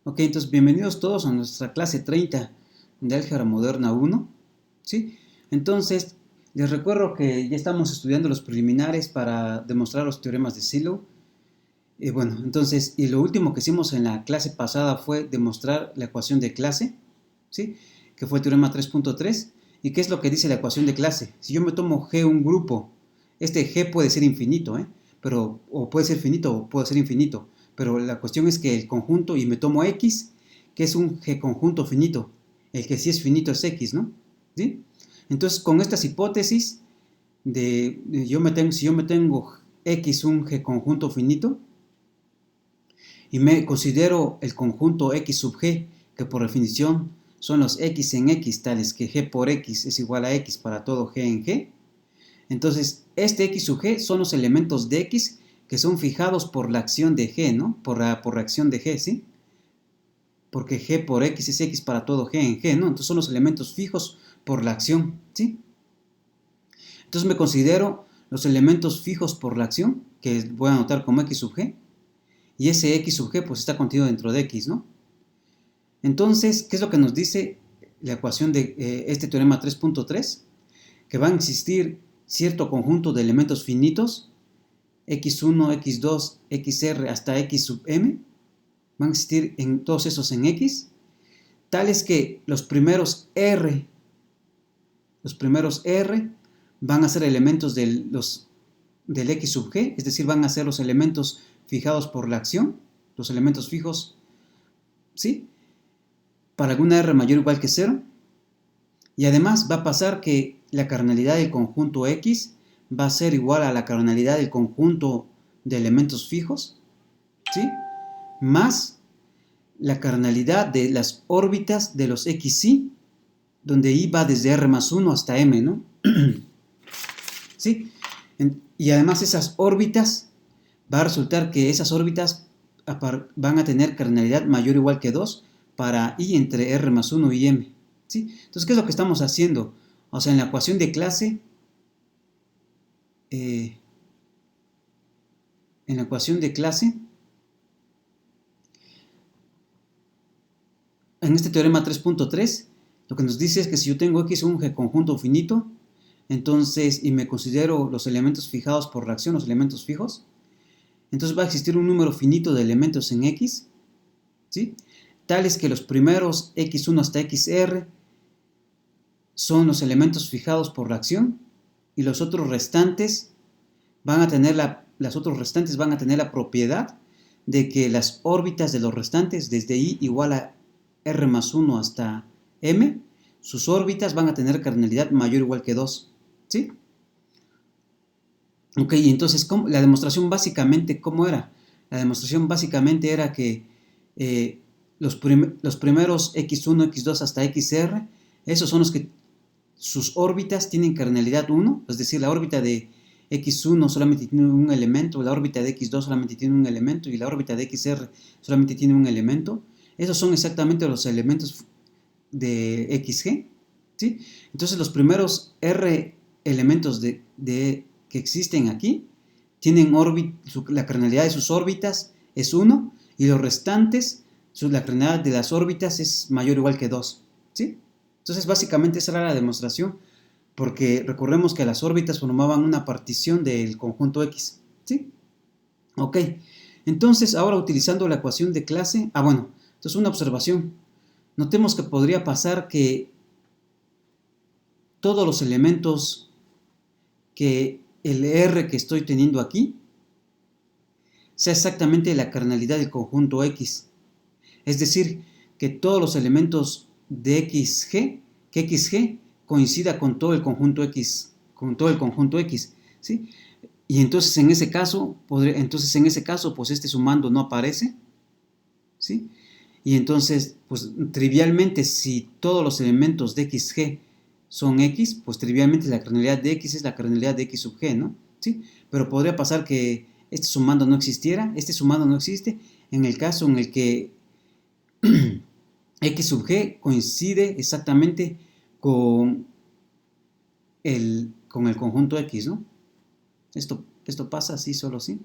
Ok, entonces bienvenidos todos a nuestra clase 30 de Álgebra Moderna 1, ¿sí? Entonces, les recuerdo que ya estamos estudiando los preliminares para demostrar los teoremas de Silo. Y bueno, entonces, y lo último que hicimos en la clase pasada fue demostrar la ecuación de clase, ¿sí? Que fue el teorema 3.3. ¿Y qué es lo que dice la ecuación de clase? Si yo me tomo G un grupo, este G puede ser infinito, ¿eh? Pero, o puede ser finito o puede ser infinito. Pero la cuestión es que el conjunto, y me tomo X, que es un G conjunto finito. El que sí es finito es X, ¿no? ¿Sí? Entonces, con estas hipótesis si yo me tengo X un G conjunto finito, y me considero el conjunto X sub G, que por definición son los X en X, tales que G por X es igual a X para todo G en G. Entonces, este X sub G son los elementos de X que son fijados por la acción de G, ¿no? Por reacción de G, ¿sí? Porque G por X es X para todo G en G, ¿no? Entonces son los elementos fijos por la acción, ¿sí? Entonces me considero los elementos fijos por la acción, que voy a anotar como X sub G, y ese X sub G pues está contenido dentro de X, ¿no? Entonces, ¿qué es lo que nos dice la ecuación de este teorema 3.3? Que va a existir cierto conjunto de elementos finitos, x1, x2, xr hasta x sub m, van a existir en todos esos en x, tales que los primeros r van a ser elementos del x sub g, es decir, van a ser los elementos fijados por la acción, los elementos fijos, ¿sí? Para alguna r mayor o igual que 0. Y además va a pasar que la cardinalidad del conjunto X va a ser igual a la cardinalidad del conjunto de elementos fijos, ¿sí? Más la cardinalidad de las órbitas de los XY, donde I va desde R más 1 hasta M, ¿no? ¿Sí? Y además esas órbitas, va a resultar que esas órbitas van a tener cardinalidad mayor o igual que 2 para I entre R más 1 y M. ¿Sí? Entonces, ¿qué es lo que estamos haciendo? O sea, en la ecuación de clase, eh, en la ecuación de clase, en este teorema 3.3, lo que nos dice es que si yo tengo X un G conjunto finito, entonces, y me considero los elementos fijados por reacción, los elementos fijos, entonces va a existir un número finito de elementos en X, ¿sí? Tales que los primeros X1 hasta XR son los elementos fijados por reacción, y los otros restantes van a tener la propiedad de que las órbitas de los restantes, desde I igual a R más 1 hasta M, sus órbitas van a tener cardinalidad mayor o igual que 2, ¿sí? Ok, entonces la demostración básicamente, ¿cómo era? La demostración básicamente era que los primeros x1, x2 hasta xr, esos son los que sus órbitas tienen cardinalidad 1, es decir, la órbita de x1 solamente tiene un elemento, la órbita de x2 solamente tiene un elemento y la órbita de xr solamente tiene un elemento. Esos son exactamente los elementos de xg, ¿sí? Entonces los primeros r elementos que existen aquí tienen la cardinalidad de sus órbitas es 1 y los restantes, la cardinalidad de las órbitas es mayor o igual que 2, ¿sí? Entonces básicamente esa era la demostración, porque recordemos que las órbitas formaban una partición del conjunto X, ¿sí? Ok, entonces ahora utilizando la ecuación de clase, bueno, entonces una observación. Notemos que podría pasar que todos los elementos que el R que estoy teniendo aquí sea exactamente la cardinalidad del conjunto X. Es decir, que todos los elementos de XG, que XG coincida con todo el conjunto X, ¿sí? Y entonces en ese caso, pues este sumando no aparece, ¿sí? Y entonces, pues trivialmente, si todos los elementos de XG son X, pues trivialmente la cardinalidad de X es la cardinalidad de X sub G, ¿no? ¿Sí? Pero podría pasar que este sumando no existiera, este sumando no existe, en el caso en el que X sub G coincide exactamente con con el conjunto X, ¿no? Esto pasa así, solo así.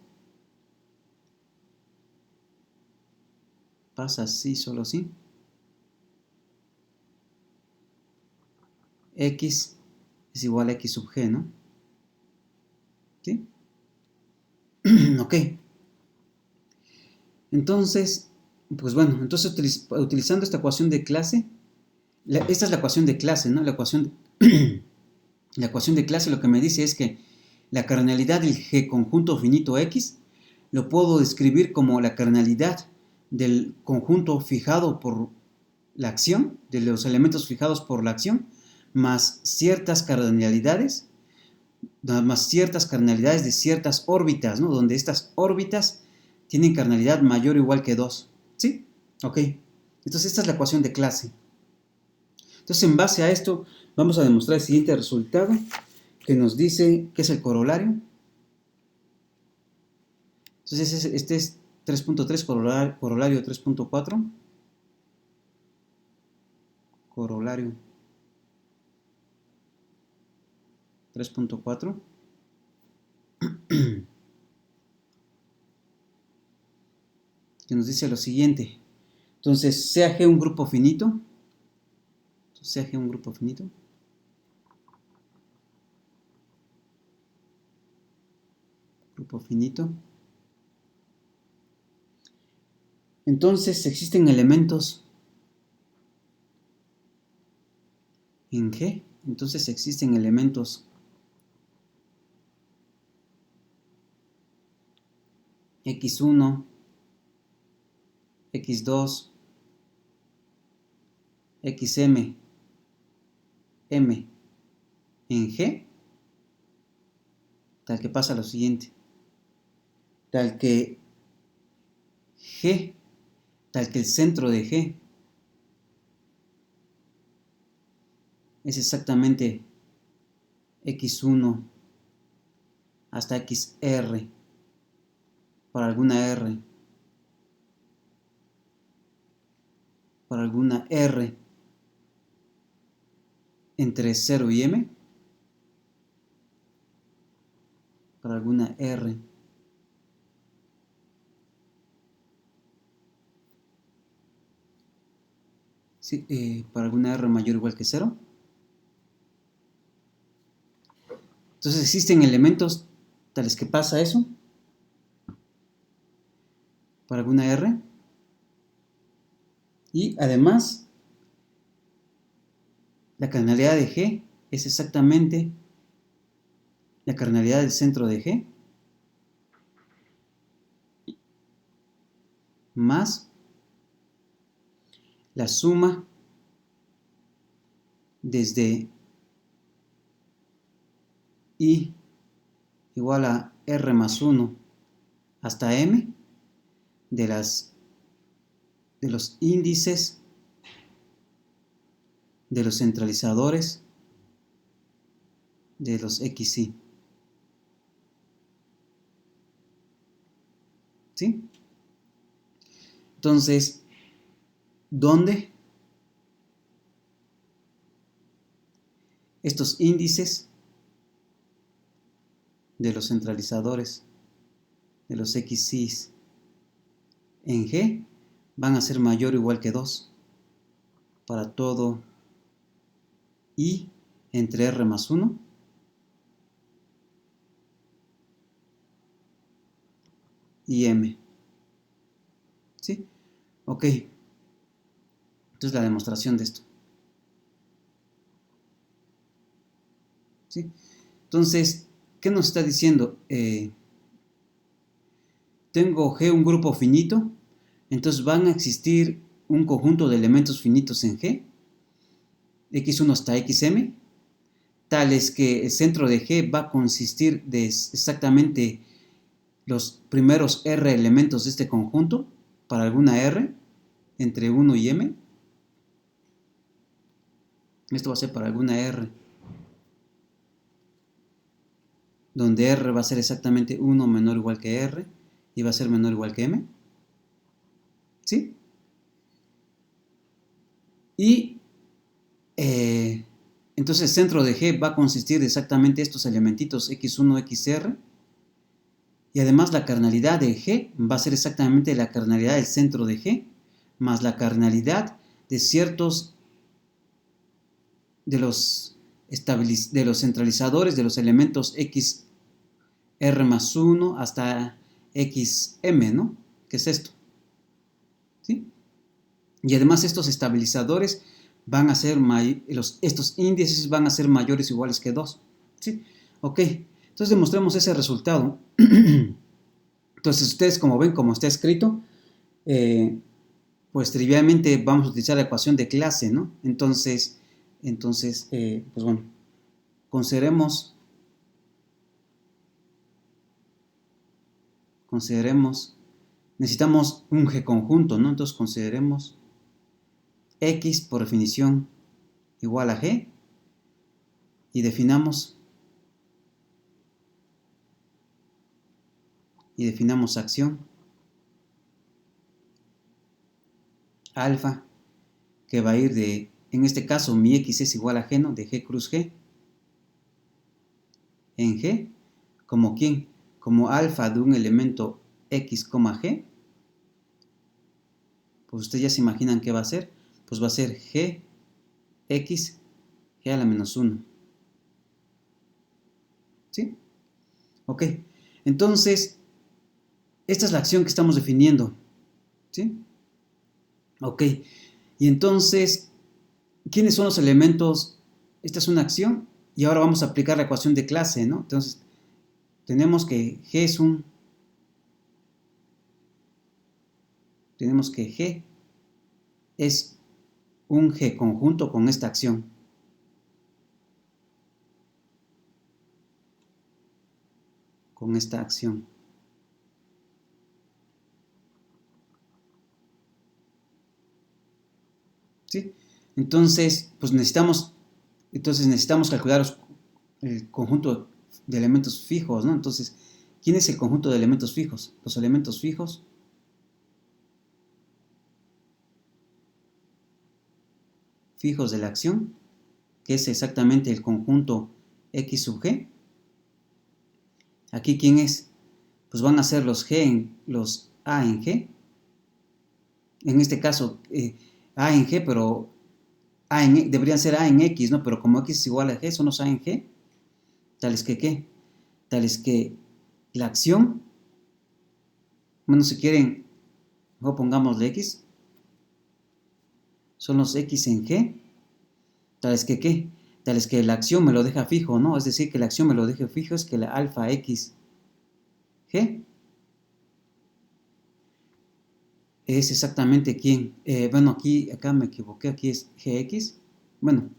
pasa así, solo así. X es igual a X sub G, ¿no? ¿Sí? Ok. Entonces, pues bueno, entonces utilizando esta ecuación de clase, esta es la ecuación de clase, ¿no? La ecuación de clase lo que me dice es que la cardinalidad del G conjunto finito X lo puedo describir como la cardinalidad del conjunto fijado por la acción, de los elementos fijados por la acción, más ciertas cardinalidades de ciertas órbitas, ¿no? Donde estas órbitas tienen cardinalidad mayor o igual que 2. ¿Sí? Ok. Entonces esta es la ecuación de clase. Entonces en base a esto vamos a demostrar el siguiente resultado que nos dice que es el corolario. Entonces este es 3.3, corolario 3.4. Corolario 3.4. Que nos dice lo siguiente. Entonces, sea G un grupo finito. Sea G un grupo finito. Grupo finito. Entonces, existen elementos en G. Entonces, existen elementos X1, X2, XM, M en G, tal que pasa lo siguiente. Tal que el centro de G es exactamente X1 hasta XR para alguna R. Para alguna R entre 0 y M. Para alguna R sí, para alguna R mayor o igual que 0. Entonces existen elementos tales que pasa eso para alguna R. Y además, la cardinalidad de G es exactamente la cardinalidad del centro de G más la suma desde I igual a R más 1 hasta M de los índices de los centralizadores de los XY. ¿Sí? Entonces, ¿dónde estos índices de los centralizadores de los XY en G van a ser mayor o igual que 2 para todo I entre R más 1 y M? ¿Sí? Ok. Entonces la demostración de esto. ¿Sí? Entonces, ¿qué nos está diciendo? Tengo G un grupo finito, entonces van a existir un conjunto de elementos finitos en G, X1 hasta XM, tales que el centro de G va a consistir de exactamente los primeros R elementos de este conjunto, para alguna R, entre 1 y M. Esto va a ser para alguna R, donde R va a ser exactamente 1 menor o igual que R, y va a ser menor o igual que M. ¿Sí? Y entonces el centro de G va a consistir de exactamente estos elementitos X1, XR. Y además la cardinalidad de G va a ser exactamente la cardinalidad del centro de G más la cardinalidad de ciertos de los centralizadores de los elementos XR más 1 hasta XM, ¿no? ¿Qué es esto? ¿Sí? Y además estos estabilizadores van a ser, estos índices van a ser mayores o iguales que 2. ¿Sí? Ok, entonces demostremos ese resultado. Entonces ustedes como ven, como está escrito, pues trivialmente vamos a utilizar la ecuación de clase, ¿no? Entonces pues bueno, consideremos, necesitamos un G conjunto, ¿no? Entonces consideremos X por definición igual a G y definamos acción alfa, que va a ir de, en este caso mi X es igual a G, ¿no? De G cruz G en G, como ¿quién? Como alfa de un elemento X, G, pues ustedes ya se imaginan qué va a ser, pues va a ser G, X, G a la menos 1. ¿Sí? Ok, entonces, esta es la acción que estamos definiendo. ¿Sí? Ok, y entonces, ¿quiénes son los elementos? Esta es una acción y ahora vamos a aplicar la ecuación de clase, ¿no? Entonces, tenemos que G es un G conjunto con esta acción. Con esta acción. ¿Sí? Entonces, pues necesitamos calcular el conjunto de elementos fijos, ¿no? Entonces, ¿quién es el conjunto de elementos fijos? Los elementos fijos de la acción, que es exactamente el conjunto X sub G. Aquí, ¿quién es? Pues van a ser los A en G. En este caso, A en G, pero deberían ser A en X, ¿no? Pero como X es igual a G, son los A en G. Tales que, ¿qué? Tales que la acción, bueno, si quieren, luego pongámosle X, son los X en G, tales que, ¿qué? Tales que la acción me lo deja fijo, ¿no? Es decir, que la acción me lo deje fijo es que la alfa X G es exactamente quién. Bueno, acá me equivoqué, aquí es Gx. Bueno,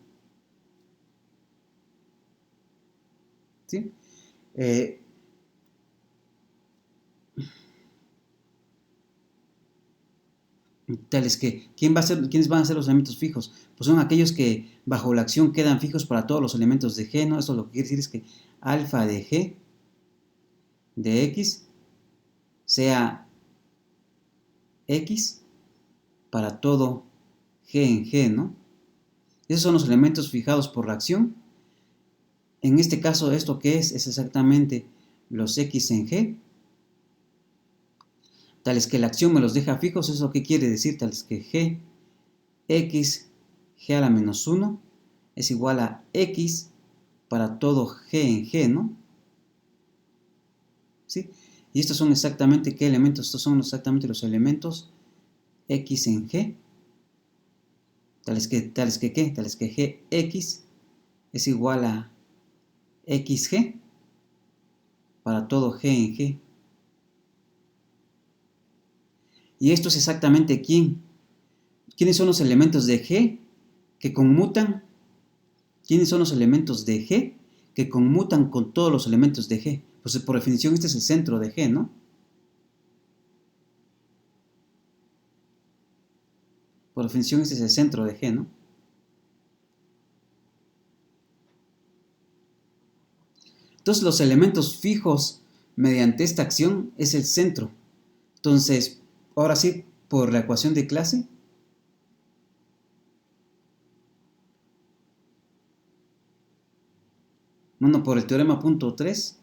¿sí? Tales que, ¿quiénes van a ser los elementos fijos? Pues son aquellos que bajo la acción quedan fijos para todos los elementos de G, ¿no? Eso lo que quiere decir es que alfa de G de X sea X para todo G en G, ¿no? Esos son los elementos fijados por la acción. En este caso, ¿esto qué es? Es exactamente los X en G, tales que la acción me los deja fijos. ¿Eso qué quiere decir? Tales que G, X, G a la menos 1 es igual a X para todo G en G, ¿no? ¿Sí? Y estos son exactamente, ¿qué elementos? Estos son exactamente los elementos X en G, tales que ¿qué? Tales que Gx es igual a XG para todo G en G. Y esto es exactamente ¿quiénes son los elementos de G que conmutan? ¿Quiénes son los elementos de G que conmutan con todos los elementos de G? Pues por definición este es el centro de G, ¿no? Por definición este es el centro de G, ¿no? Entonces los elementos fijos mediante esta acción es el centro. Entonces, ahora sí, por la ecuación de clase, bueno, por el teorema punto 3,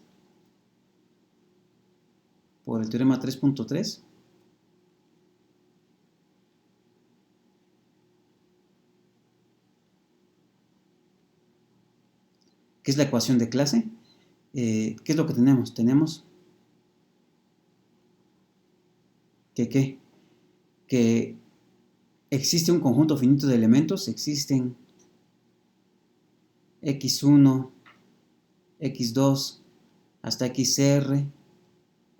por el teorema 3.3, ¿Qué es la ecuación de clase? ¿Qué es lo que tenemos? Tenemos que existe un conjunto finito de elementos, existen x1, x2, hasta xr,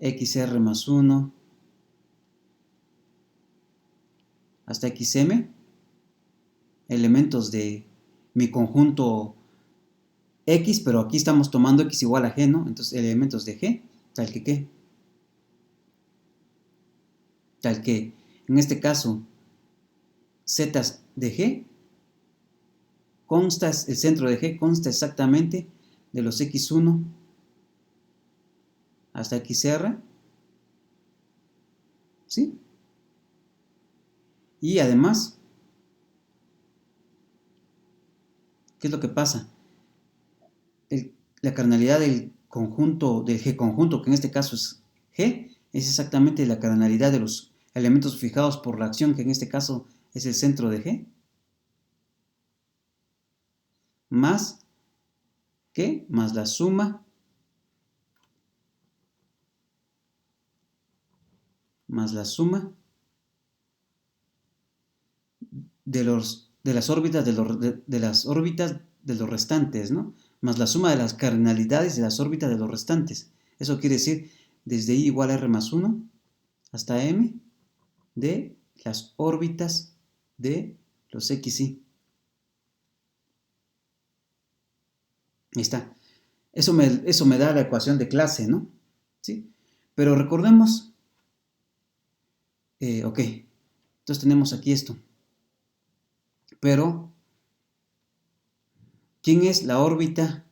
xr más 1, hasta xm, elementos de mi conjunto X, pero aquí estamos tomando X igual a G, ¿no? Entonces, elementos de G, tal que, en este caso, Z de G, el centro de G consta exactamente de los X1 hasta XR, ¿sí? Y además, ¿qué es lo que pasa? La cardinalidad del conjunto, del G conjunto, que en este caso es G, es exactamente la cardinalidad de los elementos fijados por la acción, que en este caso es el centro de G, más, ¿qué? Más la suma, de las órbitas de los restantes, ¿no? Más la suma de las cardinalidades de las órbitas de los restantes. Eso quiere decir desde I igual a R más 1 hasta M de las órbitas de los XY. Ahí está. Eso me da la ecuación de clase, ¿no? ¿Sí? Pero recordemos, ok, entonces tenemos aquí esto. Pero, ¿quién es la órbita?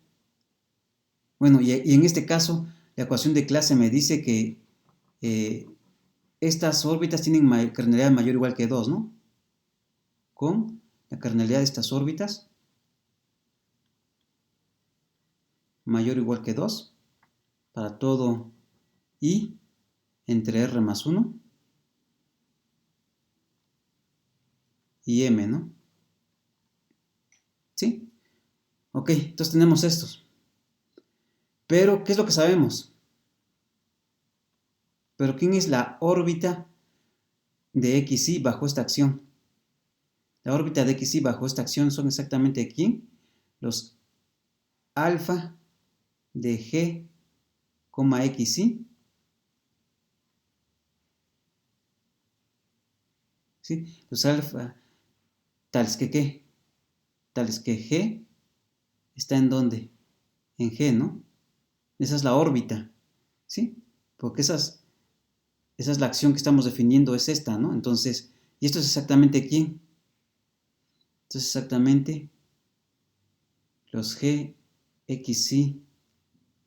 Bueno, y en este caso, la ecuación de clase me dice que estas órbitas tienen cardinalidad mayor o igual que 2, ¿no? Con la cardinalidad de estas órbitas mayor o igual que 2 para todo I entre R más 1 y M, ¿no? ¿Sí? Ok, entonces tenemos estos. Pero, ¿qué es lo que sabemos? Pero, ¿quién es la órbita de XY bajo esta acción? La órbita de XY bajo esta acción son exactamente ¿quién? Los alfa de G, XY, ¿sí? Los alfa tales que ¿qué? Tales que G está en ¿dónde? En G, ¿no? Esa es la órbita, ¿sí? Porque esa es la acción que estamos definiendo, es esta, ¿no? Entonces, ¿y esto es exactamente quién? Esto es exactamente los G, XY,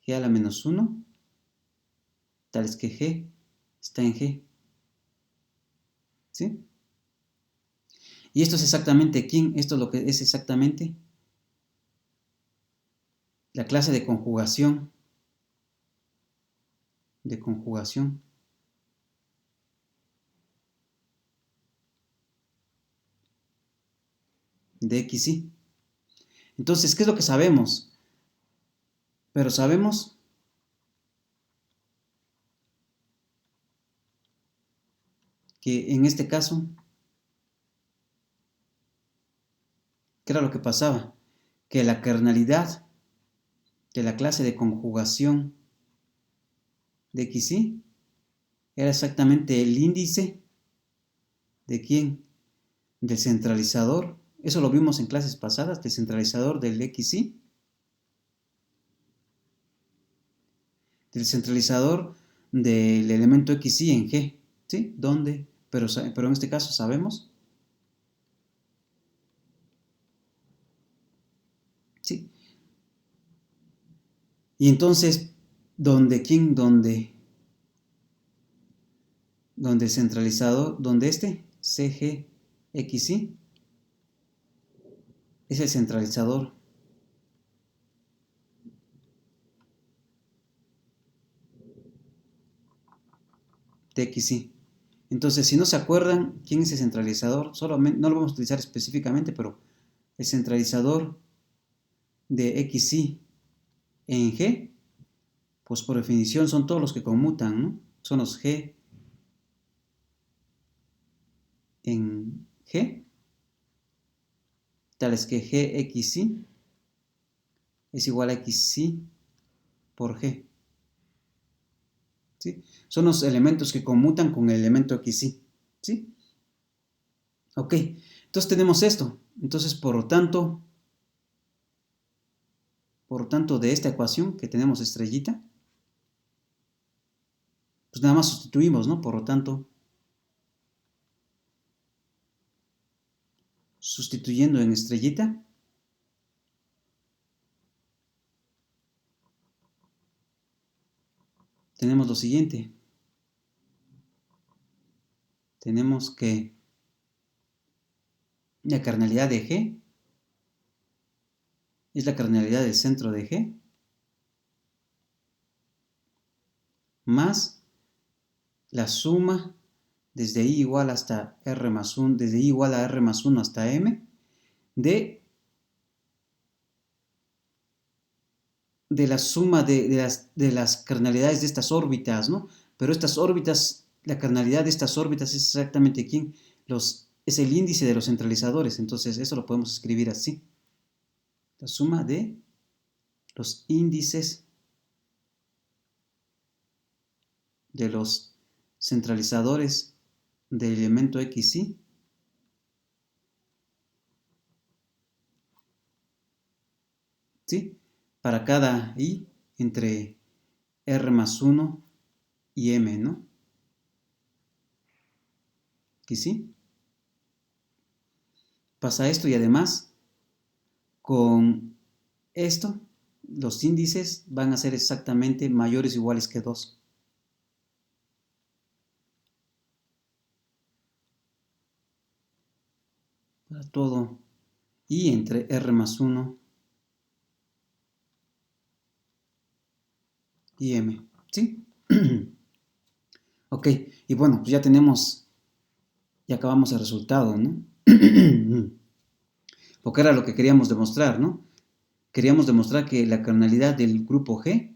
G a la menos 1, tales que G está en G, ¿sí? Y esto es exactamente quién, esto es lo que es exactamente la clase de conjugación, de XY. Entonces, ¿qué es lo que sabemos? Pero sabemos que en este caso, ¿qué era lo que pasaba? Que la kernalidad de la clase de conjugación de XY era exactamente el índice de quién, del centralizador. Eso lo vimos en clases pasadas, del centralizador del XY, del centralizador del elemento XY en G, ¿sí? ¿Dónde? Pero en este caso sabemos, ¿sí? Y entonces, ¿quién? Donde el centralizador, donde este, CGXY, es el centralizador de XY. Entonces, si no se acuerdan quién es el centralizador, solamente, no lo vamos a utilizar específicamente, pero el centralizador de XY en G, pues por definición son todos los que conmutan, ¿no? Son los G en G, tales que GXY es igual a XY por G. ¿Sí? Son los elementos que conmutan con el elemento XY. ¿Sí? Ok, entonces tenemos esto. Entonces, por lo tanto, de esta ecuación que tenemos estrellita, pues nada más sustituimos, ¿no? Por lo tanto, sustituyendo en estrellita, tenemos lo siguiente. Tenemos que la cardinalidad de G es la cardinalidad del centro de G más la suma desde I igual hasta R más 1, desde I igual a R más 1 hasta M de la suma de las cardinalidades de estas órbitas, ¿no? Pero estas órbitas, la cardinalidad de estas órbitas es exactamente ¿quién? Es el índice de los centralizadores, entonces eso lo podemos escribir así. La suma de los índices de los centralizadores del elemento XY ¿sí? Para cada I entre R más 1 y M, ¿no? ¿Sí? Pasa esto y además con esto los índices van a ser exactamente mayores o iguales que 2. Para todo I entre R más 1 y M, ¿sí? Ok, y bueno, pues ya acabamos el resultado, ¿no? Porque era lo que queríamos demostrar, ¿no? Queríamos demostrar que la cardinalidad del grupo G,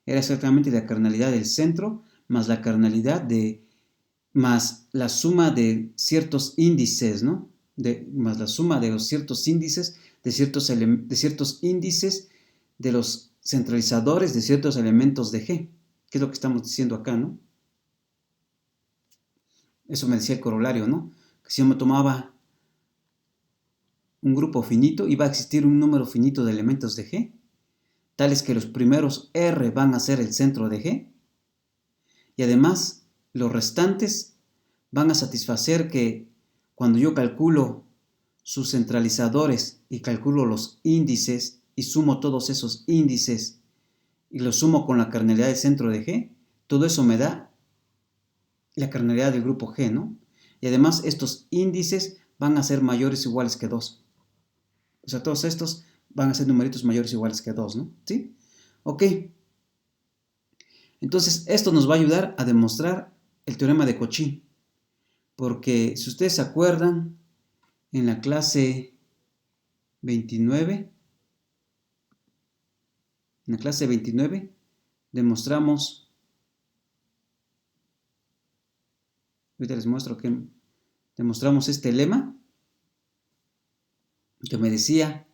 era exactamente la cardinalidad del centro más más la suma de ciertos índices, ¿no? Más la suma de los ciertos índices, de ciertos índices de los centralizadores de ciertos elementos de G, que es lo que estamos diciendo acá, ¿no? Eso me decía el corolario, ¿no? Que si yo me tomaba un grupo finito, iba a existir un número finito de elementos de G, tales que los primeros R van a ser el centro de G, y además los restantes van a satisfacer que cuando yo calculo sus centralizadores y calculo los índices y sumo todos esos índices y los sumo con la cardinalidad del centro de G, todo eso me da la cardinalidad del grupo G, ¿no? Y además estos índices van a ser mayores o iguales que 2. O sea, todos estos van a ser numeritos mayores o iguales que 2, ¿no? ¿Sí? Ok. Entonces, esto nos va a ayudar a demostrar el teorema de Cauchy. Porque si ustedes se acuerdan, en la clase 29, demostramos, ahorita les muestro que demostramos este lema, que me decía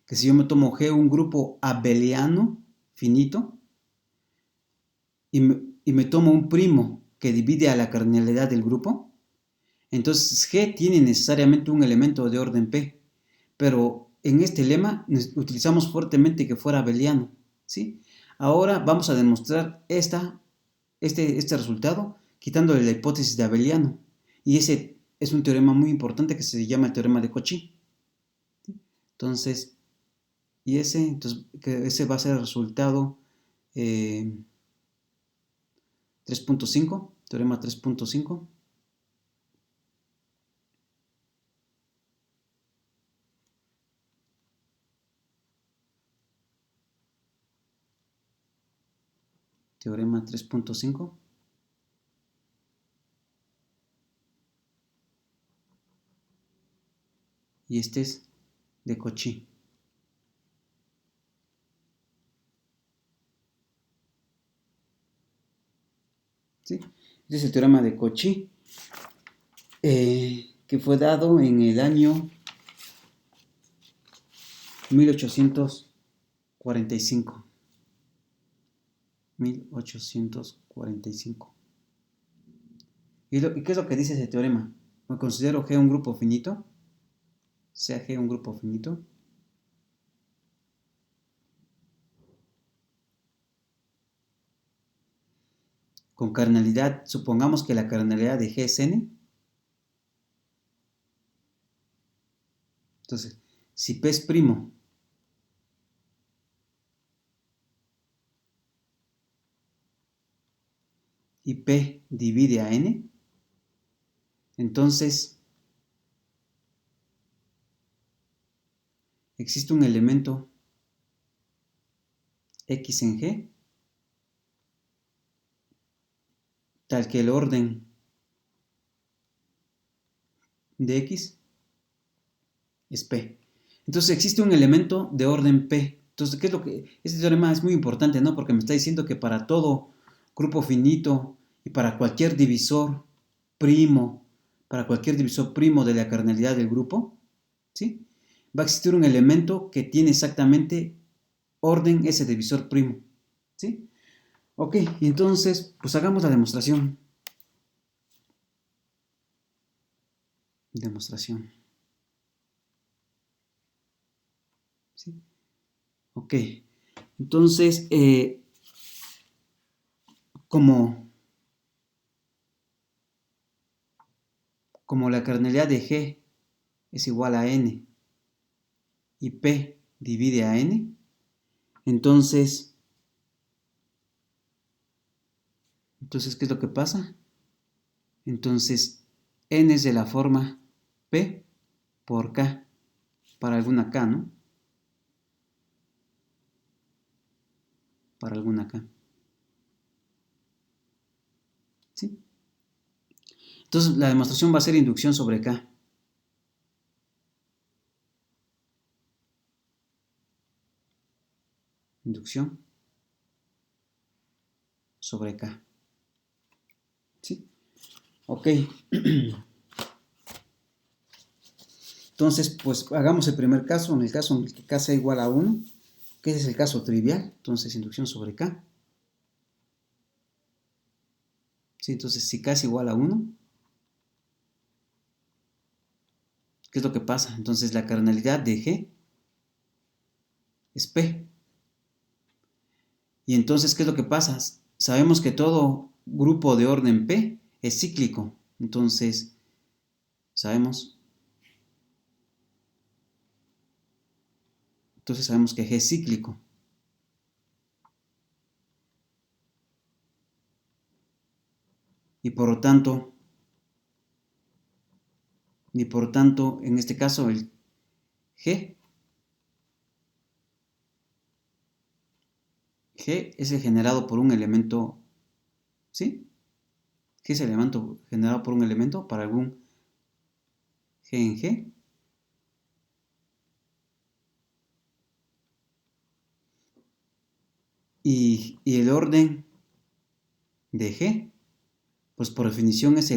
que si yo me tomo G un grupo abeliano finito y me tomo un primo que divide a la cardinalidad del grupo, entonces G tiene necesariamente un elemento de orden P, pero en este lema utilizamos fuertemente que fuera abeliano, ¿sí? Ahora vamos a demostrar este resultado quitándole la hipótesis de abeliano, y ese es un teorema muy importante que se llama el teorema de Cauchy. Entonces, ese va a ser el resultado 3.5, teorema 3.5. Teorema 3.5. Y este es de Cauchy. ¿Sí? Este es el teorema de Cauchy, que fue dado en el año 1845. 1845. ¿Y qué es lo que dice ese teorema? Me considero G un grupo finito, sea G un grupo finito, con cardinalidad, supongamos que la cardinalidad de G es N. Entonces, si P es primo y P divide a N, entonces existe un elemento X en G, tal que el orden de X es P. Entonces existe un elemento de orden P. Entonces, ¿qué es lo que? Este teorema es muy importante, ¿no? Porque me está diciendo que para todo grupo finito y para cualquier divisor primo, de la cardinalidad del grupo, ¿sí? Va a existir un elemento que tiene exactamente orden ese divisor primo, ¿sí? Ok, y entonces, pues hagamos la demostración. Demostración. ¿Sí? Ok, entonces, como, como la cardinalidad de G es igual a N y P divide a N, entonces, ¿qué es lo que pasa? Entonces, N es de la forma P por K, para alguna K, ¿no? Para alguna K. ¿Sí? Entonces, la demostración va a ser inducción sobre K. Inducción sobre K. ¿Sí? Ok. Entonces, pues hagamos el primer caso, en el caso en el que K sea igual a 1, que ese es el caso trivial. Entonces, inducción sobre K. ¿Sí? Entonces, si K es igual a 1, ¿qué es lo que pasa? Entonces, la cardinalidad de G es P. Y entonces, ¿qué es lo que pasa? Sabemos que todo grupo de orden P es cíclico. Entonces, sabemos, que G es cíclico. Y por lo tanto, en este caso, el G es el generado por un elemento, ¿sí? G es el elemento generado por un elemento para algún G en G. Y el orden de G, pues por definición es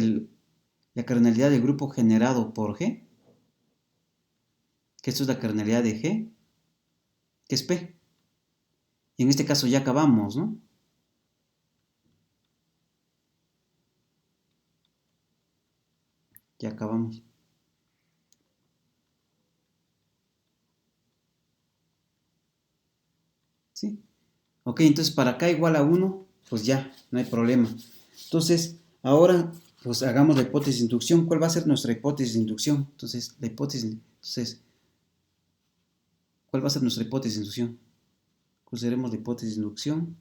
la cardinalidad del grupo generado por G, que esto es la cardinalidad de G, que es P. Y en este caso ya acabamos, ¿no? Ya acabamos. ¿Sí? Ok, entonces para K igual a 1, pues ya, no hay problema. Entonces, ahora, pues hagamos la hipótesis de inducción. ¿Cuál va a ser nuestra hipótesis de inducción? Entonces, ¿cuál va a ser nuestra hipótesis de inducción? Consideremos la hipótesis de inducción.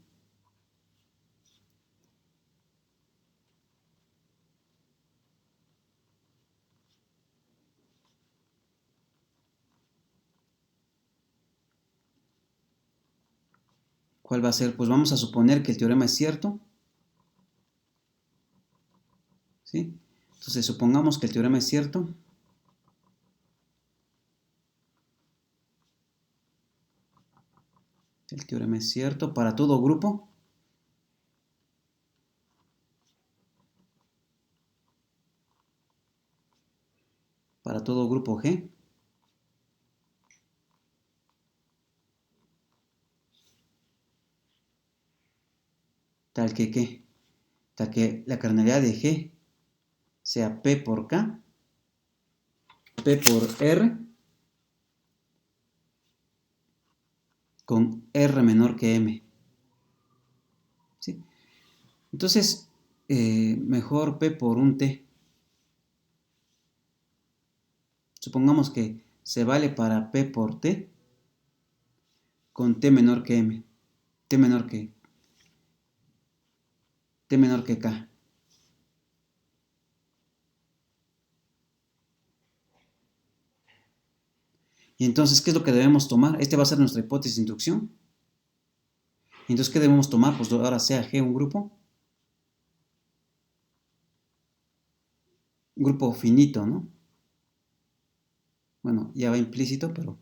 ¿Cuál va a ser? Pues vamos a suponer que el teorema es cierto. ¿Sí? Entonces, supongamos que el teorema es cierto. El teorema es cierto para todo grupo. Para todo grupo G. Tal que ¿qué? Tal que la cardinalidad de G sea P por K, P por R, con R menor que M. ¿Sí? Entonces, mejor P por un T. Supongamos que se vale para P por T con T menor que M, T menor que K. Y entonces, ¿qué es lo que debemos tomar? Este va a ser nuestra hipótesis de inducción. Y entonces, ¿qué debemos tomar? Pues ahora sea G un grupo finito, ¿no? Bueno, ya va implícito, pero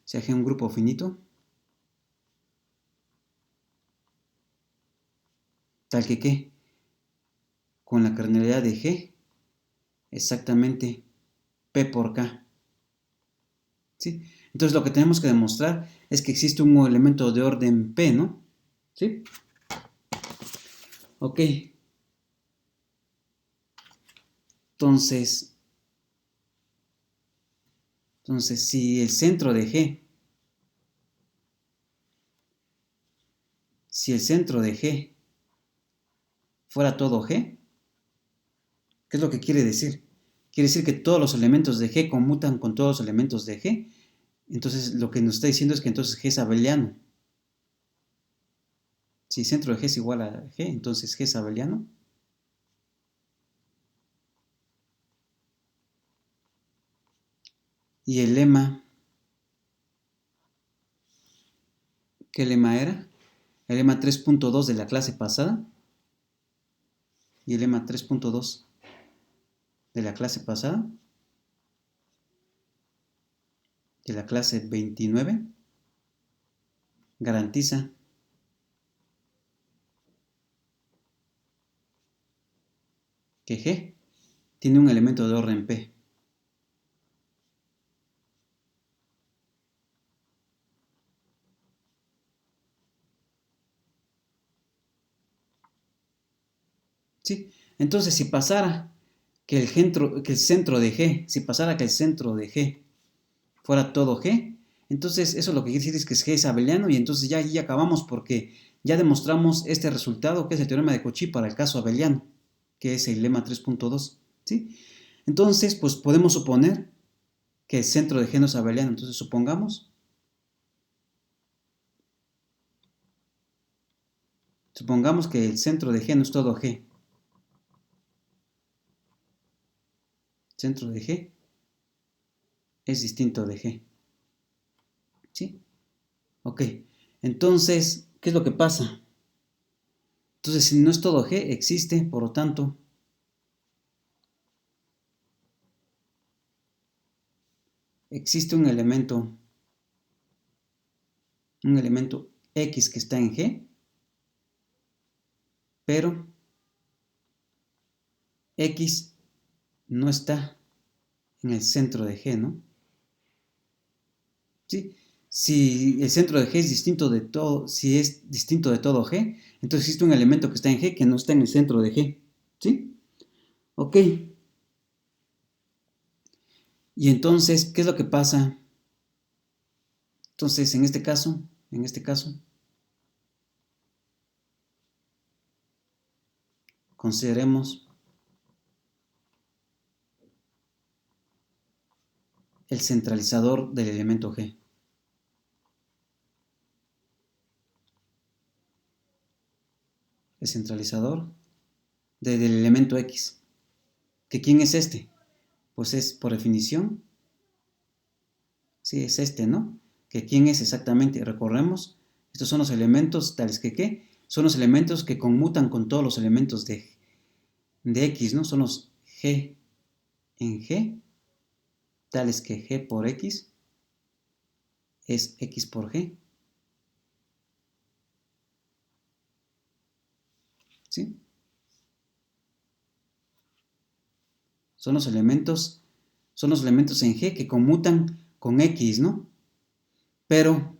sea G un grupo finito, tal que ¿qué? Con la cardinalidad de G, exactamente P por K. ¿Sí? Entonces lo que tenemos que demostrar es que existe un elemento de orden P, ¿no? ¿Sí? Ok. Entonces, si el centro de G, fuera todo G, ¿qué es lo que quiere decir? Quiere decir que todos los elementos de G conmutan con todos los elementos de G. Entonces lo que nos está diciendo es que entonces G es abeliano. Si el centro de G es igual a G, entonces G es abeliano. Y el lema, ¿qué lema era? El lema 3.2 de la clase pasada. Y el lema 3.2 de la clase pasada, de la clase 29, garantiza que G tiene un elemento de orden P. ¿Sí? Entonces, si pasara que el centro de G, si pasara que el centro de G fuera todo G, entonces eso lo que quiere decir es que G es abeliano y entonces ya ahí acabamos porque ya demostramos este resultado que es el teorema de Cauchy para el caso abeliano, que es el lema 3.2. ¿Sí? Entonces, pues podemos suponer que el centro de G no es abeliano. Entonces, supongamos que el centro de G no es todo G. El centro de G es distinto de G. ¿Sí? Ok. Entonces, ¿qué es lo que pasa? Entonces, si no es todo G, existe, por lo tanto, existe un elemento X que está en G, pero X no está en el centro de G, ¿no? ¿Sí? Si el centro de G es distinto de todo, si es distinto de todo G, entonces existe un elemento que está en G que no está en el centro de G. ¿Sí? Ok. Y entonces, ¿qué es lo que pasa? Entonces, en este caso, consideremos el centralizador del elemento G. El centralizador del elemento X. ¿Que quién es este? Pues es, por definición, sí, es este, ¿no? ¿Que quién es exactamente? Recordemos, estos son los elementos tales que ¿qué? Son los elementos que conmutan con todos los elementos de X, ¿no? Son los G en G, tales que G por X es X por G. ¿sí? Son los elementos en G que conmutan con X, ¿no? Pero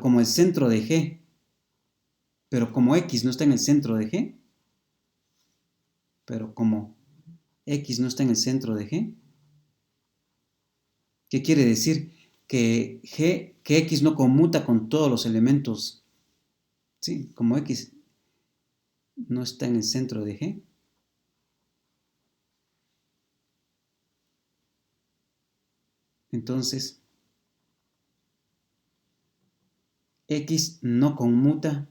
como el centro de G, pero como X no está en el centro de G, pero como X no está en el centro de G, ¿qué quiere decir? Que X no conmuta con todos los elementos, ¿sí? Como X no está en el centro de G, entonces X no conmuta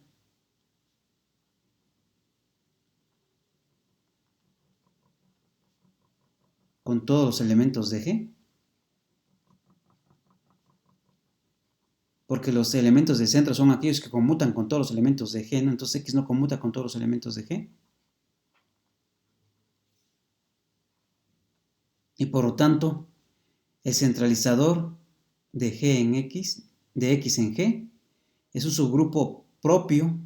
con todos los elementos de G, porque los elementos de centro son aquellos que conmutan con todos los elementos de G, ¿no? Entonces X no conmuta con todos los elementos de G. Y por lo tanto, el centralizador de G en X, de X en G, es un subgrupo propio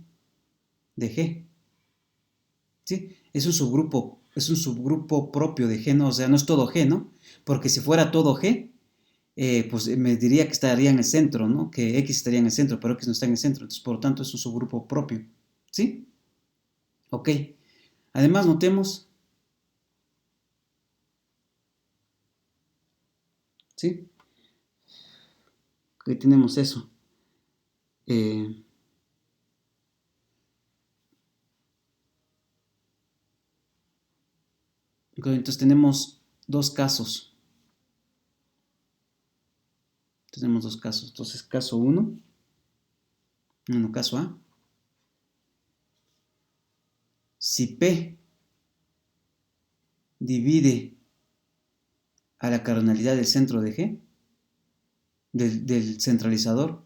de G. ¿Sí? Es un subgrupo propio de G, ¿no? O sea, no es todo G, ¿no? Porque si fuera todo G, pues me diría que estaría en el centro, ¿no? Que X estaría en el centro, pero X no está en el centro. Entonces, por lo tanto, es un subgrupo propio. ¿Sí? Ok. Además, notemos, ¿sí? Que tenemos eso. Entonces, tenemos dos casos. Tenemos dos casos. Entonces, caso 1, caso A. Si P divide a la cardinalidad del centro de G, del centralizador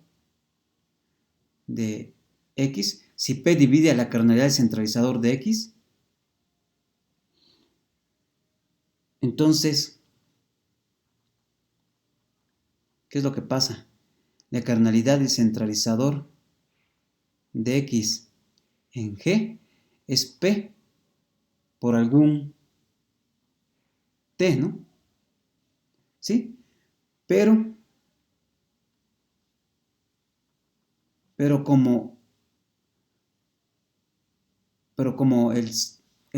de X, si P divide a la cardinalidad del centralizador de X, entonces, ¿qué es lo que pasa? La cardinalidad del centralizador de X en G es P por algún T, ¿no? ¿Sí? Pero como el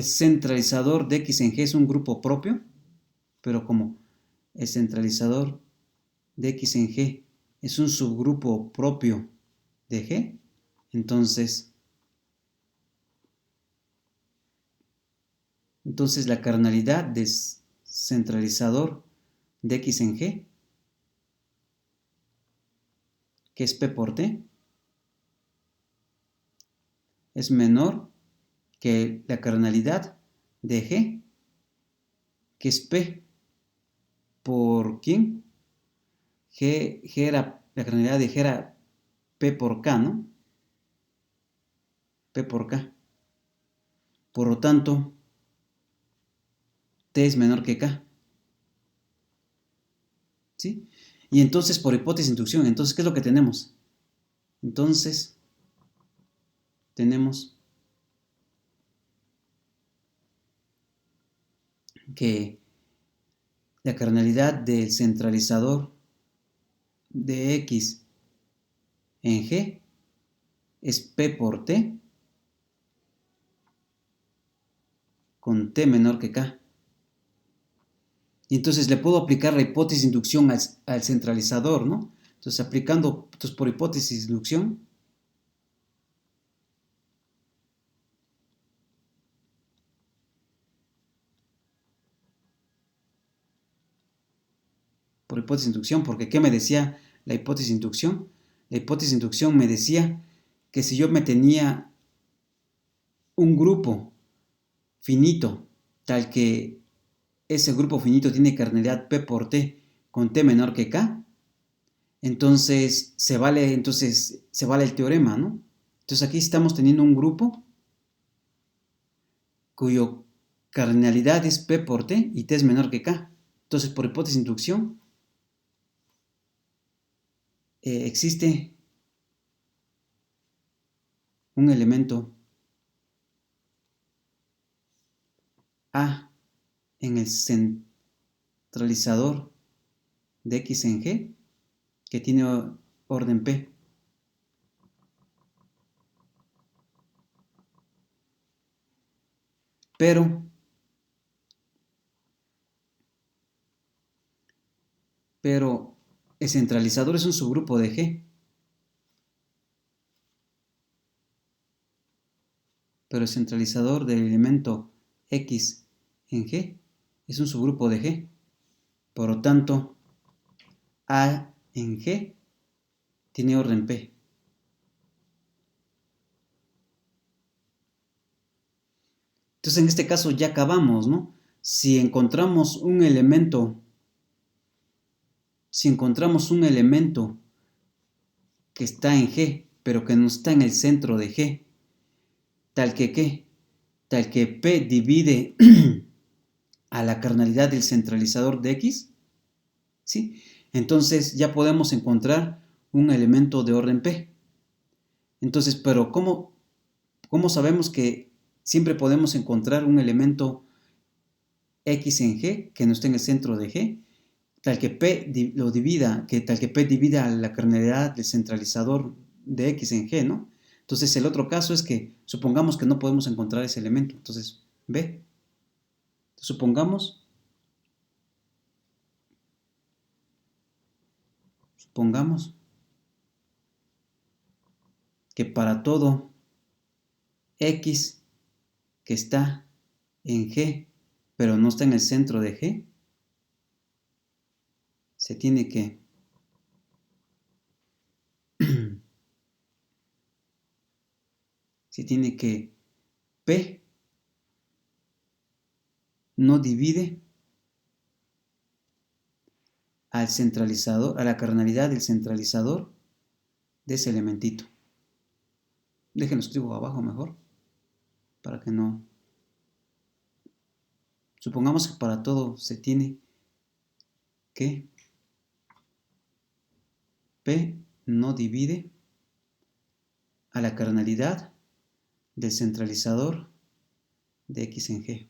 centralizador de X en G es un grupo propio, pero como el centralizador de X en G es un subgrupo propio de G, entonces la cardinalidad del centralizador de X en G, que es P por T, es menor que la cardinalidad de G, que es P por ¿quién? La cardinalidad de G era P por K, ¿no? P por K. Por lo tanto, T es menor que K. ¿Sí? Y entonces, por hipótesis de inducción, entonces, ¿qué es lo que tenemos? Entonces, tenemos que la cardinalidad del centralizador de X en G es P por T con T menor que K. Y entonces le puedo aplicar la hipótesis de inducción al centralizador, ¿no? Entonces, aplicando por hipótesis de inducción, porque ¿qué me decía la hipótesis de inducción? La hipótesis de inducción me decía que si yo me tenía un grupo finito, tal que ese grupo finito tiene cardinalidad P por T con T menor que K, entonces se vale el teorema, ¿no? Entonces aquí estamos teniendo un grupo cuyo cardinalidad es P por T y T es menor que K. Entonces, por hipótesis de inducción, existe un elemento A en el centralizador de X en G que tiene orden P. Pero el centralizador es un subgrupo de G. Pero el centralizador del elemento X en G es un subgrupo de G. Por lo tanto, A en G tiene orden P. Entonces, en este caso ya acabamos, ¿no? Si encontramos un elemento que está en G, pero que no está en el centro de G, tal que ¿qué? Tal que P divide a la cardinalidad del centralizador de X, ¿sí? Entonces ya podemos encontrar un elemento de orden P. Entonces, pero ¿cómo sabemos que siempre podemos encontrar un elemento X en G que no esté en el centro de G? Tal que P divida la cardinalidad del centralizador de X en G, ¿no? Entonces el otro caso es que supongamos que no podemos encontrar ese elemento. Entonces, ¿ve? Supongamos que para todo X que está en G, pero no está en el centro de G, se tiene que P no divide al centralizador, a la cardinalidad del centralizador de ese elementito. Déjenlo escribo abajo mejor, para que no... Supongamos que para todo se tiene que P no divide a la cardinalidad del centralizador de X en G.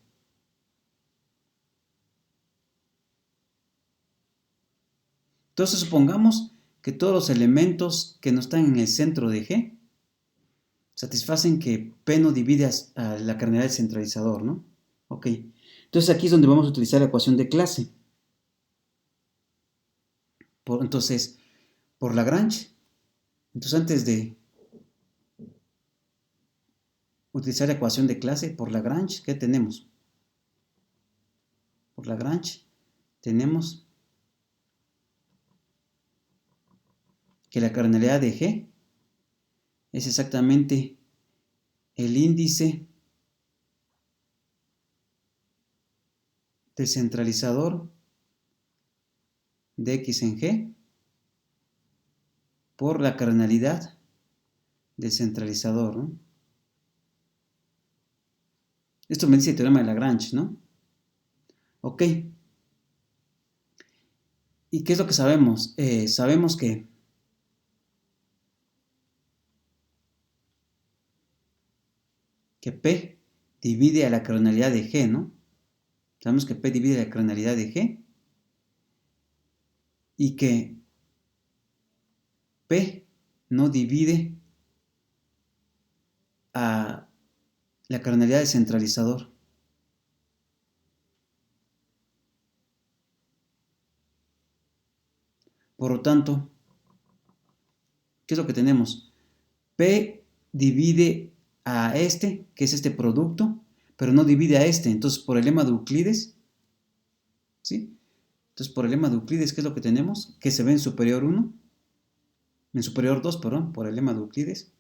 Entonces supongamos que todos los elementos que no están en el centro de G satisfacen que P no divide a la cardinalidad del centralizador, ¿no? Ok. Entonces aquí es donde vamos a utilizar la ecuación de clase. Entonces, por Lagrange. Entonces antes de utilizar la ecuación de clase por Lagrange, ¿qué tenemos? Por Lagrange tenemos que la cardinalidad de G es exactamente el índice del centralizador de X en G por la cardinalidad del centralizador, ¿no? Esto me dice el teorema de Lagrange, ¿no? Ok. ¿Y qué es lo que sabemos? Sabemos que P divide a la cardinalidad de G, ¿no? Sabemos que P divide a la cardinalidad de G y que P no divide a la cardinalidad del centralizador. Por lo tanto, ¿qué es lo que tenemos? P divide a este, que es este producto, pero no divide a este. Entonces, por el lema de Euclides, ¿sí? Entonces, por el lema de Euclides, ¿qué es lo que tenemos? Que se ve en superior 1, en superior 2, perdón, por el lema de Euclides.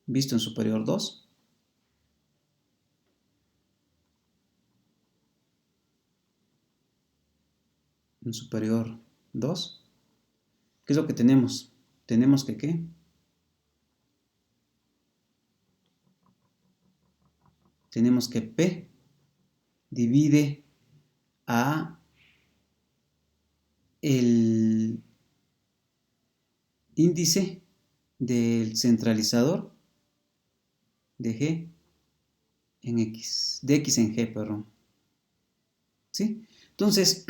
Visto en superior 2. En superior 2. ¿Qué es lo que tenemos? Tenemos que ¿qué? Tenemos que P divide a el índice del centralizador de G en X, de X en G, perdón. ¿Sí? Entonces,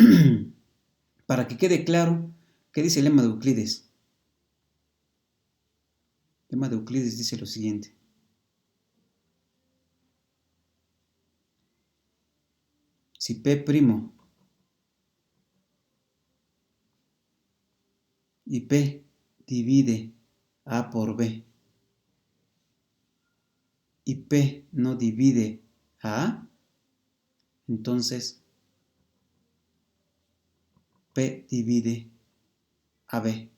para que quede claro, ¿qué dice el lema de Euclides? El lema de Euclides dice lo siguiente. Si P' y P divide A por B y P no divide a A, entonces P divide a B.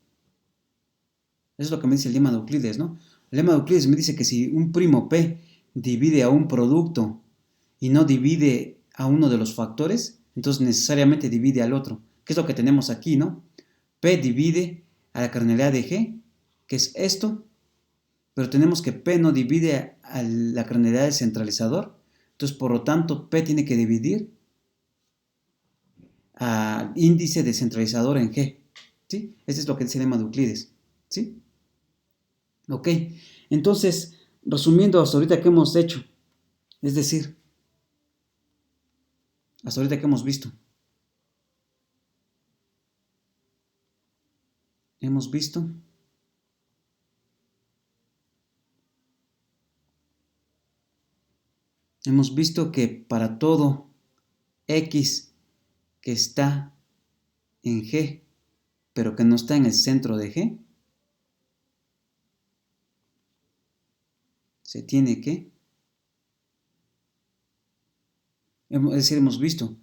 Eso es lo que me dice el lema de Euclides, ¿no? El lema de Euclides me dice que si un primo P divide a un producto y no divide a uno de los factores, entonces necesariamente divide al otro. ¿Qué es lo que tenemos aquí, no? P divide a la cardinalidad de G, que es esto, pero tenemos que P no divide a la cardinalidad del centralizador, entonces por lo tanto P tiene que dividir al índice descentralizador en G, ¿sí? Este es lo que dice el lema de Euclides, ¿sí? Ok, entonces, resumiendo hasta ahorita que hemos hecho, es decir, hasta ahorita que hemos visto, hemos visto que para todo X que está en G, pero que no está en el centro de G, se tiene que, es decir, hemos visto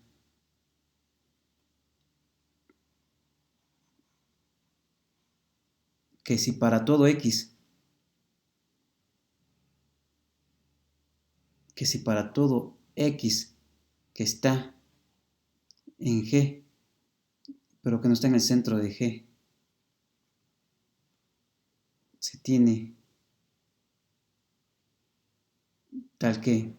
que si para todo X, que está en G, pero que no está en el centro de G, se tiene tal que,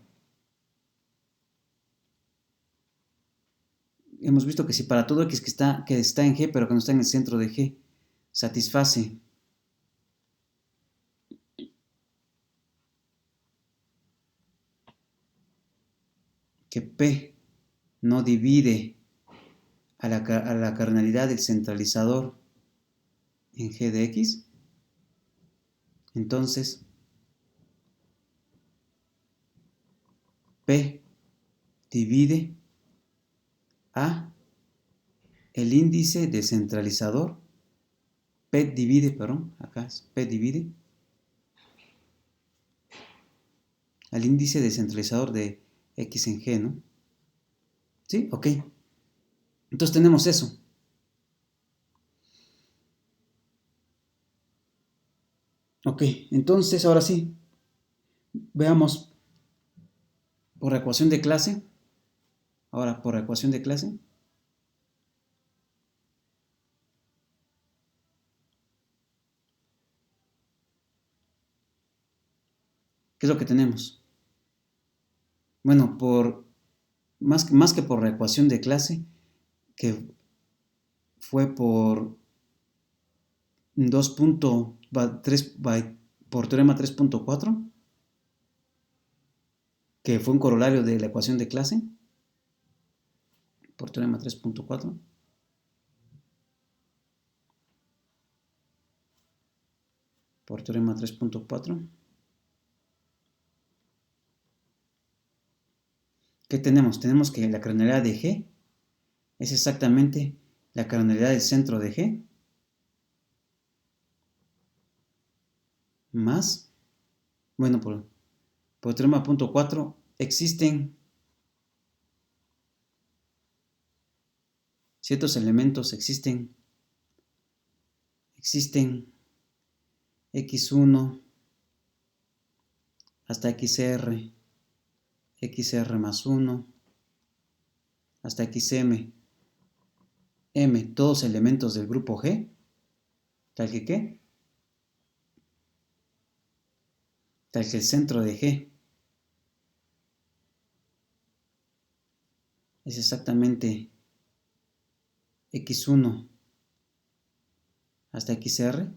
hemos visto que si para todo X que está en G, pero que no está en el centro de G, satisface que P no divide a la cardinalidad del centralizador en G de X, entonces P divide a el índice descentralizador, P divide, perdón, acá es P divide al índice descentralizador de X en G, ¿no? ¿Sí? Ok. Entonces tenemos eso. Ok, entonces ahora sí, veamos por ecuación de clase. Ahora, por ecuación de clase, ¿qué es lo que tenemos? Bueno, más que por ecuación de clase, que fue por 2.3 por teorema 3.4, que fue un corolario de la ecuación de clase, por teorema 3.4. Por teorema 3.4. ¿Qué tenemos? Tenemos que la cardinalidad de G es exactamente la cardinalidad del centro de G más, bueno, por teorema 4 existen ciertos elementos, existen x1 hasta xr más 1, hasta xm, todos elementos del grupo G, tal que ¿qué? Tal que el centro de G es exactamente x1 hasta XR,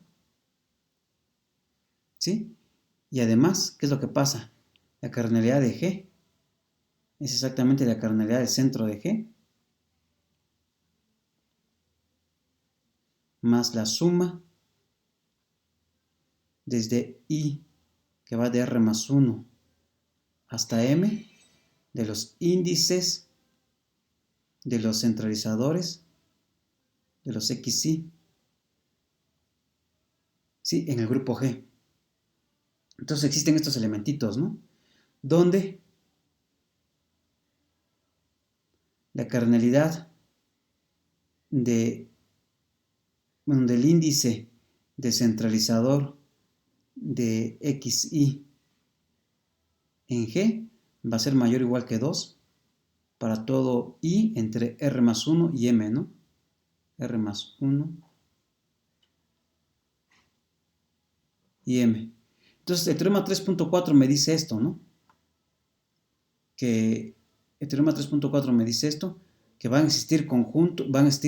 ¿sí? Y además, ¿qué es lo que pasa? La cardinalidad de G es exactamente la cardinalidad del centro de G más la suma desde I, que va de R más 1 hasta M, de los índices de los centralizadores de los XY, ¿sí? En el grupo G. Entonces existen estos elementitos, ¿no? Donde la cardinalidad del índice descentralizador de XY en G va a ser mayor o igual que 2 para todo I entre R más 1 y M, ¿no? R más 1 y M. Entonces el teorema 3.4 me dice esto, ¿no? Que el teorema 3.4 me dice esto, que van a existir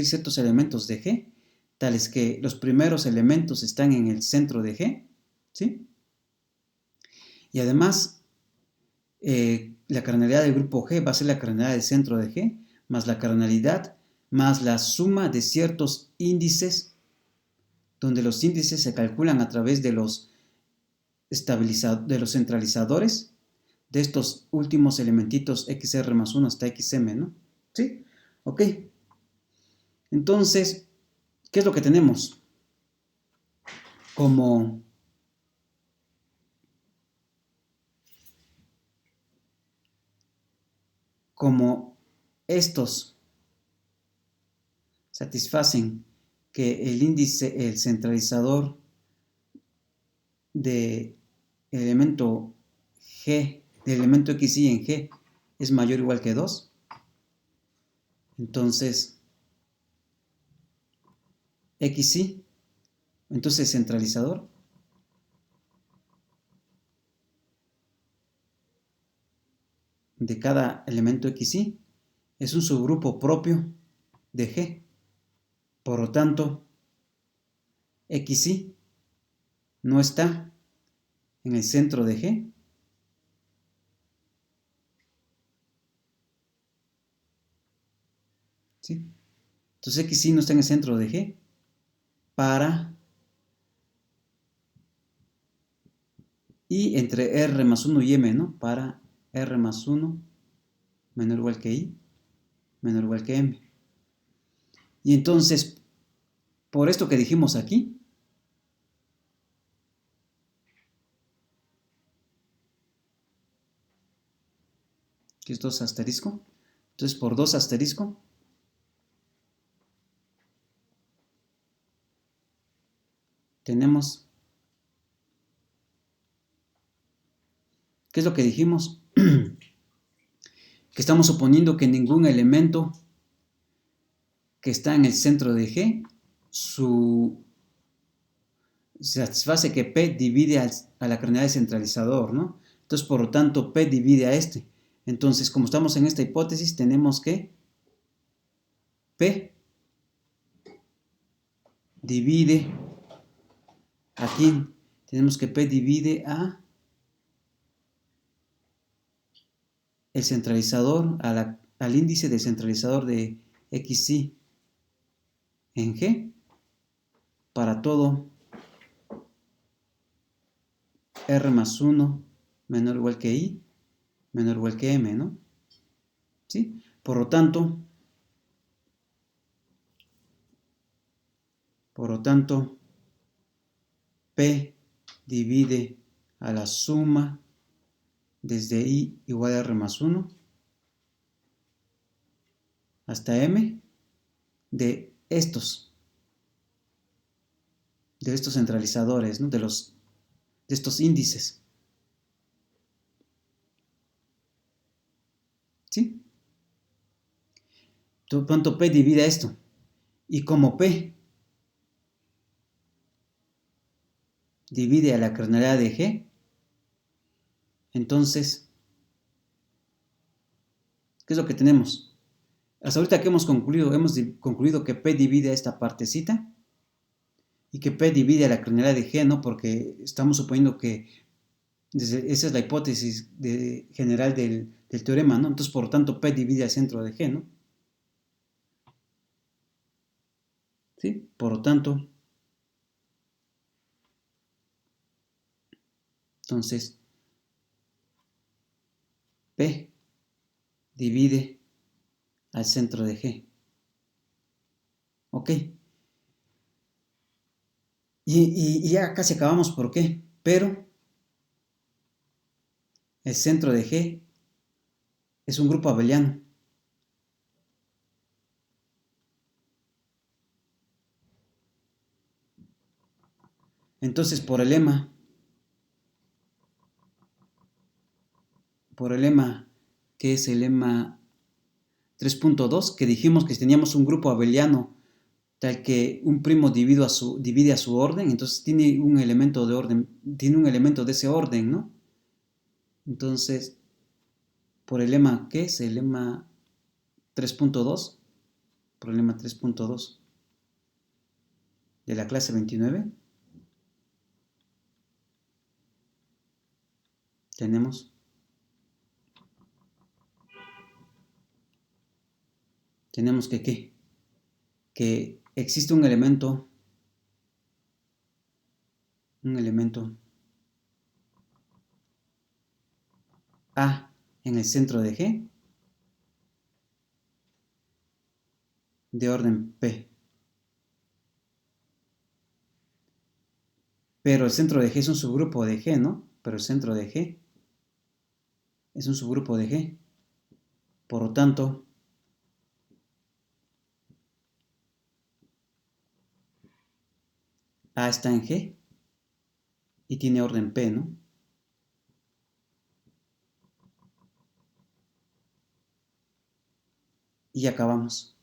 ciertos elementos de G, tales que los primeros elementos están en el centro de G, ¿sí? Y además, la cardinalidad del grupo G va a ser la cardinalidad del centro de G, más la cardinalidad, más la suma de ciertos índices, donde los índices se calculan a través de los centralizadores, de estos últimos elementitos XR más 1 hasta XM, ¿no? ¿Sí? Ok. Entonces, ¿qué es lo que tenemos? Como estos satisfacen que el índice, el centralizador de elemento G, del elemento XY en G, es mayor o igual que 2, entonces XY, entonces centralizador de cada elemento XY es un subgrupo propio de G. Por lo tanto, XY no está en el centro de G. ¿Sí? Entonces XY no está en el centro de G para I entre R más 1 y M, ¿no? Para R más 1 menor o igual que I menor o igual que M. Y entonces, por esto que dijimos aquí, que es 2 asterisco, entonces por 2 asterisco, tenemos, ¿qué es lo que dijimos? Que estamos suponiendo que ningún elemento que está en el centro de G, satisface que P divide a la cardinalidad del centralizador, ¿no? Entonces, por lo tanto, P divide a este. Entonces, como estamos en esta hipótesis, tenemos que P divide, aquí tenemos que P divide a el centralizador, al índice del centralizador de XY en G para todo R más 1 menor o igual que I menor o igual que M, ¿no? ¿Sí? Por lo tanto, P divide a la suma desde I igual a R más 1 hasta M de estos centralizadores, ¿no? de estos índices. ¿Sí? Por tanto, P divide a esto. Y como P divide a la cardinalidad de G, entonces, ¿qué es lo que tenemos? Hasta ahorita que hemos concluido que P divide a esta partecita, y que P divide a la cardinalidad de G, ¿no? Porque estamos suponiendo que esa es la hipótesis general del teorema, ¿no? Entonces, por lo tanto, P divide al centro de G, ¿no? ¿Sí? Por lo tanto, entonces, P divide al centro de G. ¿Ok? Y ya casi acabamos, ¿por qué? Pero el centro de G es un grupo abeliano. Entonces, por el lema, que es el lema 3.2, que dijimos que teníamos un grupo abeliano tal que un primo divide a su orden, entonces tiene un elemento de orden, tiene un elemento de ese orden, ¿no? Entonces, por el lema, ¿qué es? El lema 3.2, por el lema 3.2 de la clase 29, tenemos que ¿qué? Que existe un elemento A en el centro de G de orden P. Pero el centro de G es un subgrupo de G, ¿no? Pero el centro de G es un subgrupo de G. Por lo tanto, A está en G y tiene orden P, ¿no? Y acabamos.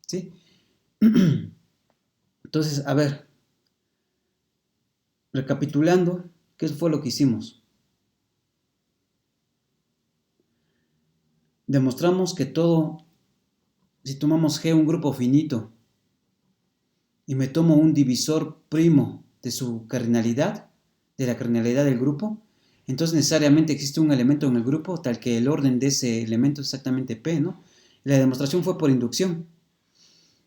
¿Sí? Entonces, a ver, recapitulando, ¿qué fue lo que hicimos? Demostramos que todo, si tomamos G un grupo finito y me tomo un divisor primo de su cardinalidad, de la cardinalidad del grupo, entonces necesariamente existe un elemento en el grupo tal que el orden de ese elemento es exactamente P, ¿no? La demostración fue por inducción.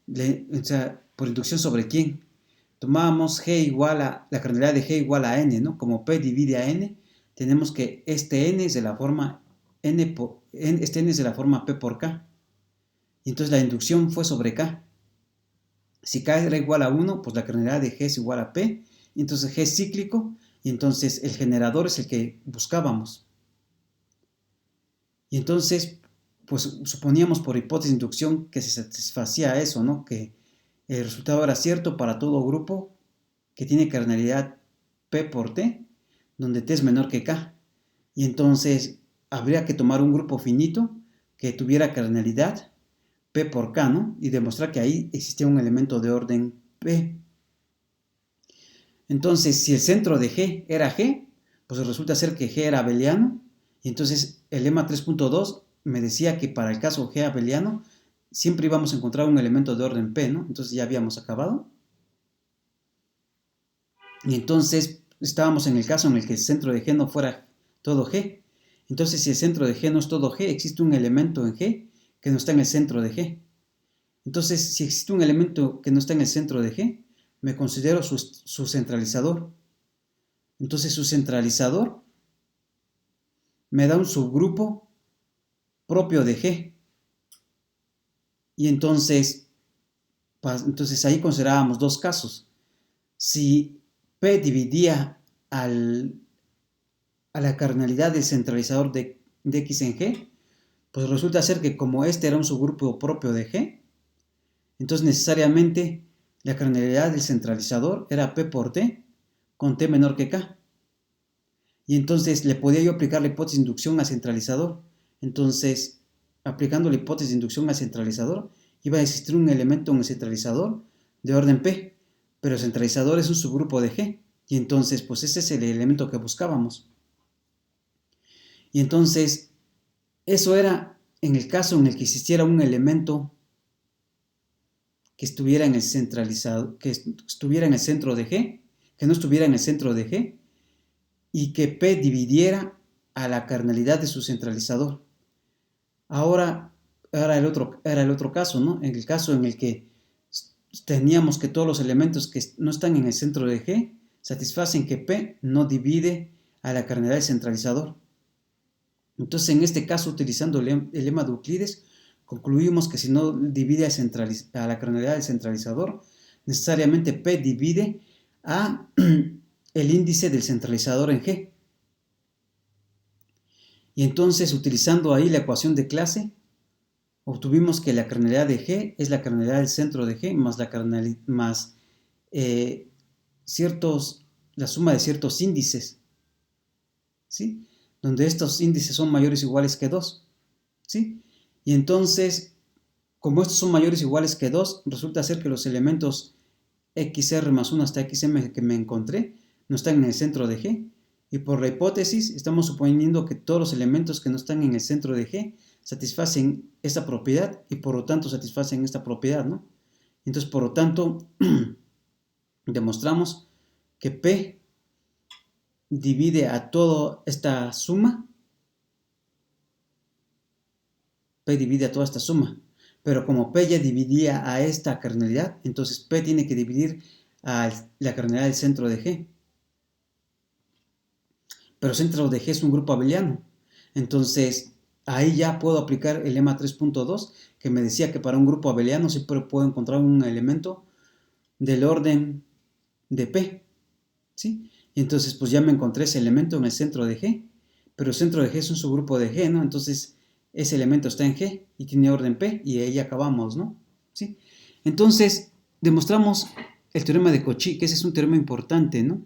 O sea, por inducción sobre quién. Tomábamos G igual a, la cardinalidad de G igual a N, ¿no? Como P divide a N, tenemos que este N es de la forma este N es de la forma P por K. Y entonces la inducción fue sobre K. Si K era igual a 1, pues la cardinalidad de G es igual a P, y entonces G es cíclico, y entonces el generador es el que buscábamos. Y entonces, pues suponíamos por hipótesis de inducción que se satisfacía eso, ¿no? Que el resultado era cierto para todo grupo que tiene cardinalidad P por T, donde T es menor que K. Y entonces habría que tomar un grupo finito que tuviera cardinalidad P por K, ¿no? Y demostrar que ahí existía un elemento de orden P. Entonces, si el centro de G era G, pues resulta ser que G era abeliano. Y entonces el lema 3.2 me decía que para el caso G abeliano siempre íbamos a encontrar un elemento de orden P, ¿no? Entonces ya habíamos acabado. Y entonces estábamos en el caso en el que el centro de G no fuera todo G. Entonces, si el centro de G no es todo G, existe un elemento en G que no está en el centro de G. Entonces, si existe un elemento que no está en el centro de G, me considero su centralizador. Entonces, su centralizador me da un subgrupo propio de G. Y entonces ahí considerábamos dos casos. Si P dividía a la cardinalidad del centralizador de X en G, pues resulta ser que como este era un subgrupo propio de G, entonces necesariamente la cardinalidad del centralizador era P por T con T menor que K. Y entonces le podía yo aplicar la hipótesis de inducción al centralizador. Entonces, aplicando la hipótesis de inducción al centralizador, iba a existir un elemento en el centralizador de orden P, pero el centralizador es un subgrupo de G. Y entonces, pues ese es el elemento que buscábamos. Y entonces, eso era en el caso en el que existiera un elemento que estuviera en el centralizado, que estuviera en el centro de G, que no estuviera en el centro de G, y que P dividiera a la cardinalidad de su centralizador. Ahora era el otro caso, ¿no? En el caso en el que teníamos que todos los elementos que no están en el centro de G satisfacen que P no divide a la cardinalidad del centralizador. Entonces, en este caso, utilizando el lema de Euclides, concluimos que si no divide a la cardinalidad del centralizador, necesariamente P divide a el índice del centralizador en G. Y entonces, utilizando ahí la ecuación de clase, obtuvimos que la cardinalidad de G es la cardinalidad del centro de G más la suma de ciertos índices, ¿sí? Donde estos índices son mayores o iguales que 2, ¿sí? Y entonces, como estos son mayores o iguales que 2, resulta ser que los elementos xr más 1 hasta xm que me encontré no están en el centro de G. Y por la hipótesis, estamos suponiendo que todos los elementos que no están en el centro de G satisfacen esta propiedad y por lo tanto satisfacen esta propiedad, ¿no? Entonces, por lo tanto, demostramos que P divide a toda esta suma, P divide a toda esta suma, pero como P ya dividía a esta cardinalidad, entonces P tiene que dividir a la cardinalidad del centro de G. Pero centro de G es un grupo abeliano, entonces ahí ya puedo aplicar el lema 3.2 que me decía que para un grupo abeliano siempre puedo encontrar un elemento del orden de P, ¿sí? Y entonces pues ya me encontré ese elemento en el centro de G, pero el centro de G es un subgrupo de G, ¿no? Entonces ese elemento está en G y tiene orden P y ahí acabamos, ¿no? ¿Sí? Entonces demostramos el teorema de Cauchy, que ese es un teorema importante, ¿no?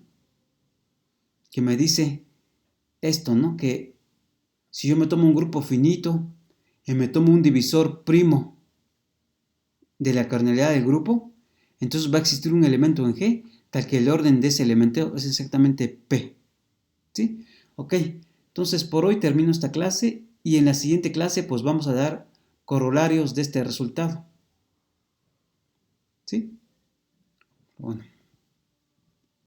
Que me dice esto, ¿no? Que si yo me tomo un grupo finito y me tomo un divisor primo de la cardinalidad del grupo, entonces va a existir un elemento en G tal que el orden de ese elemento es exactamente P. ¿Sí? Ok, entonces por hoy termino esta clase y en la siguiente clase pues vamos a dar corolarios de este resultado. ¿Sí? Bueno.